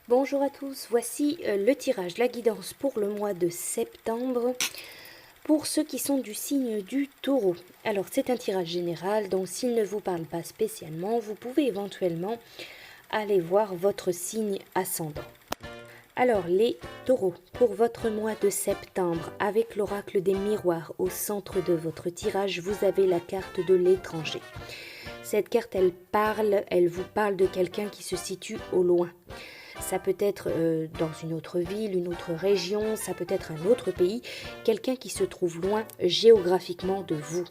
Bonjour à tous, voici le tirage, la guidance pour le mois de septembre pour ceux qui sont du signe du taureau. Alors c'est un tirage général, donc s'il ne vous parle pas spécialement, vous pouvez éventuellement aller voir votre signe ascendant. Alors les taureaux, pour votre mois de septembre, avec l'oracle des miroirs au centre de votre tirage, vous avez la carte de l'étranger. Cette carte, elle vous parle de quelqu'un qui se situe au loin. Ça peut être dans une autre ville, une autre région, ça peut être un autre pays, quelqu'un qui se trouve loin géographiquement de vous.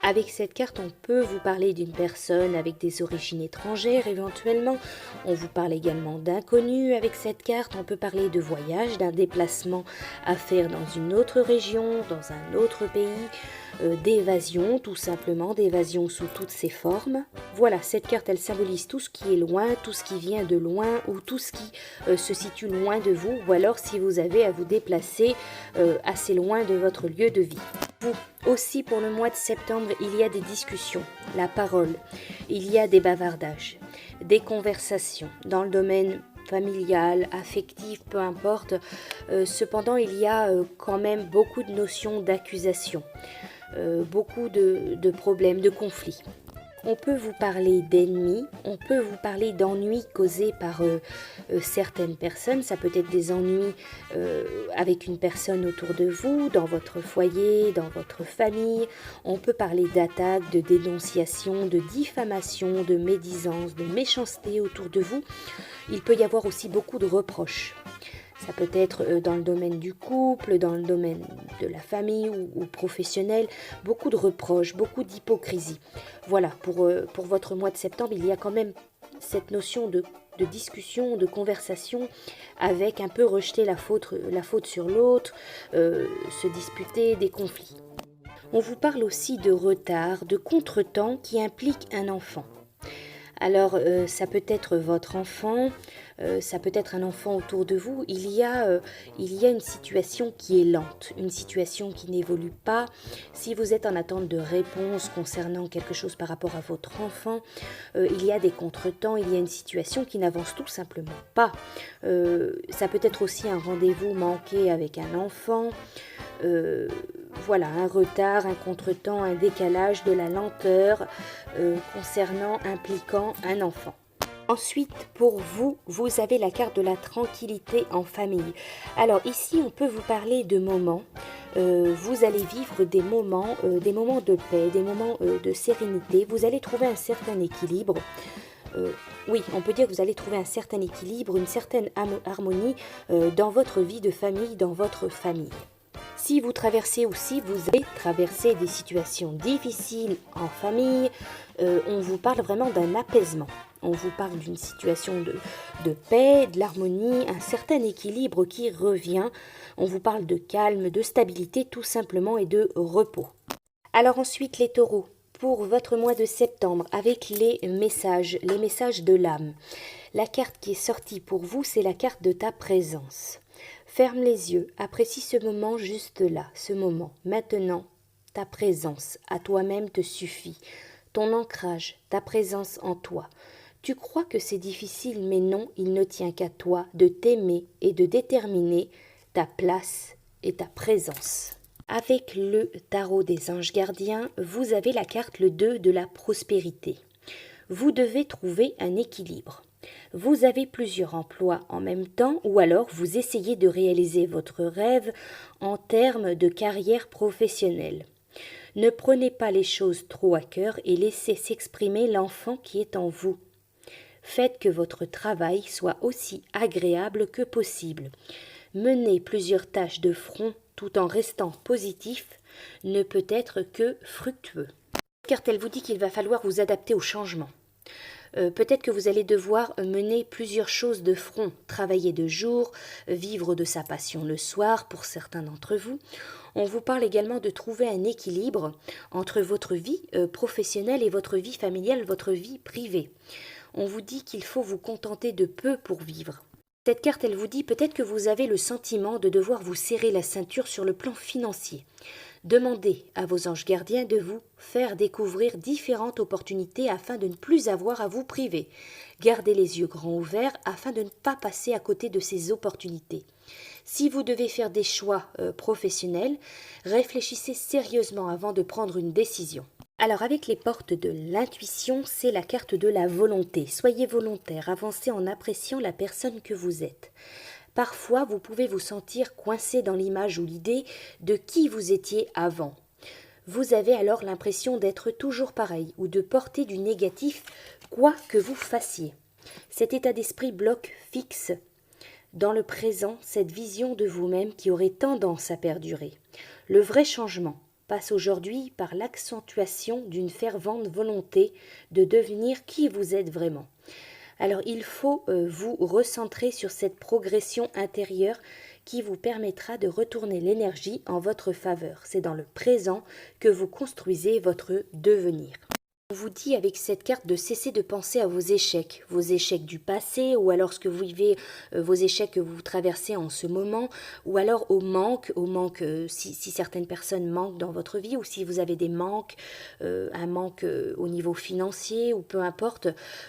Avec cette carte, on peut vous parler d'une personne avec des origines étrangères éventuellement. On vous parle également d'inconnus avec cette carte. On peut parler de voyage, d'un déplacement à faire dans une autre région, dans un autre pays, d'évasion tout simplement, d'évasion sous toutes ses formes. Voilà, cette carte, elle symbolise tout ce qui est loin, tout ce qui vient de loin ou tout ce qui se situe loin de vous, ou alors si vous avez à vous déplacer assez loin de votre lieu de vie. Vous aussi, pour le mois de septembre, il y a des discussions, la parole, il y a des bavardages, des conversations dans le domaine familial, affectif, peu importe. Cependant, il y a quand même beaucoup de notions d'accusation, beaucoup de problèmes, de conflits. On peut vous parler d'ennemis, on peut vous parler d'ennuis causés par certaines personnes. Ça peut être des ennuis avec une personne autour de vous, dans votre foyer, dans votre famille. On peut parler d'attaques, de dénonciations, de diffamations, de médisance, de méchanceté autour de vous. Il peut y avoir aussi beaucoup de reproches. Ça peut être dans le domaine du couple, dans le domaine de la famille ou professionnel, beaucoup de reproches, beaucoup d'hypocrisie. Voilà, pour votre mois de septembre, il y a quand même cette notion de discussion, de conversation, avec un peu rejeter la faute sur l'autre, se disputer, des conflits. On vous parle aussi de retard, de contretemps qui implique un enfant. Alors, ça peut être votre enfant, ça peut être un enfant autour de vous. Il y a une situation qui est lente, une situation qui n'évolue pas. Si vous êtes en attente de réponse concernant quelque chose par rapport à votre enfant, il y a des contretemps, il y a une situation qui n'avance tout simplement pas. Ça peut être aussi un rendez-vous manqué avec un enfant. Voilà, un retard, un contretemps, un décalage, de la lenteur impliquant un enfant. Ensuite, pour vous, vous avez la carte de la tranquillité en famille. Alors ici, on peut vous parler de moments. Vous allez vivre des moments de paix, des moments de sérénité. Vous allez trouver un certain équilibre. Oui, on peut dire que vous allez trouver un certain équilibre, une certaine harmonie dans votre vie de famille, dans votre famille. Si vous traversez aussi, vous allez traverser des situations difficiles en famille, on vous parle vraiment d'un apaisement. On vous parle d'une situation de paix, de l'harmonie, un certain équilibre qui revient. On vous parle de calme, de stabilité tout simplement et de repos. Alors ensuite les taureaux, pour votre mois de septembre, avec les messages de l'âme. La carte qui est sortie pour vous, c'est la carte de ta présence. Ferme les yeux, apprécie ce moment juste là, ce moment. Maintenant, ta présence à toi-même te suffit. Ton ancrage, ta présence en toi. Tu crois que c'est difficile, mais non, il ne tient qu'à toi de t'aimer et de déterminer ta place et ta présence. Avec le tarot des anges gardiens, vous avez la carte le 2 de la prospérité. Vous devez trouver un équilibre. Vous avez plusieurs emplois en même temps ou alors vous essayez de réaliser votre rêve en termes de carrière professionnelle. Ne prenez pas les choses trop à cœur et laissez s'exprimer l'enfant qui est en vous. Faites que votre travail soit aussi agréable que possible. Menez plusieurs tâches de front tout en restant positif ne peut être que fructueux. Car elle vous dit qu'il va falloir vous adapter au changement. Peut-être que vous allez devoir mener plusieurs choses de front, travailler de jour, vivre de sa passion le soir pour certains d'entre vous. On vous parle également de trouver un équilibre entre votre vie professionnelle et votre vie familiale, votre vie privée. On vous dit qu'il faut vous contenter de peu pour vivre. Cette carte, elle vous dit peut-être que vous avez le sentiment de devoir vous serrer la ceinture sur le plan financier, Demandez à vos anges gardiens de vous faire découvrir différentes opportunités afin de ne plus avoir à vous priver. Gardez les yeux grands ouverts afin de ne pas passer à côté de ces opportunités. Si vous devez faire des choix professionnels, réfléchissez sérieusement avant de prendre une décision. Alors avec les portes de l'intuition, c'est la carte de la volonté. Soyez volontaire, avancez en appréciant la personne que vous êtes. Parfois, vous pouvez vous sentir coincé dans l'image ou l'idée de qui vous étiez avant. Vous avez alors l'impression d'être toujours pareil ou de porter du négatif quoi que vous fassiez. Cet état d'esprit bloque fixe dans le présent cette vision de vous-même qui aurait tendance à perdurer. Le vrai changement passe aujourd'hui par l'accentuation d'une fervente volonté de devenir qui vous êtes vraiment. Alors il faut vous recentrer sur cette progression intérieure qui vous permettra de retourner l'énergie en votre faveur. C'est dans le présent que vous construisez votre devenir. On vous dit avec cette carte de cesser de penser à vos échecs du passé, ou alors ce que vous vivez, vos échecs que vous traversez en ce moment, ou alors au manque si certaines personnes manquent dans votre vie, ou si vous avez des manques, un manque au niveau financier, ou peu importe,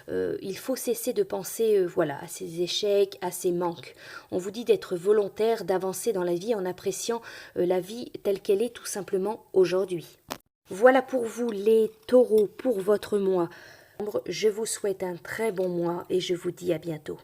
il faut cesser de penser à ces échecs, à ces manques. On vous dit d'être volontaire, d'avancer dans la vie en appréciant la vie telle qu'elle est tout simplement aujourd'hui. Voilà pour vous les taureaux, pour votre mois. Je vous souhaite un très bon mois et je vous dis à bientôt.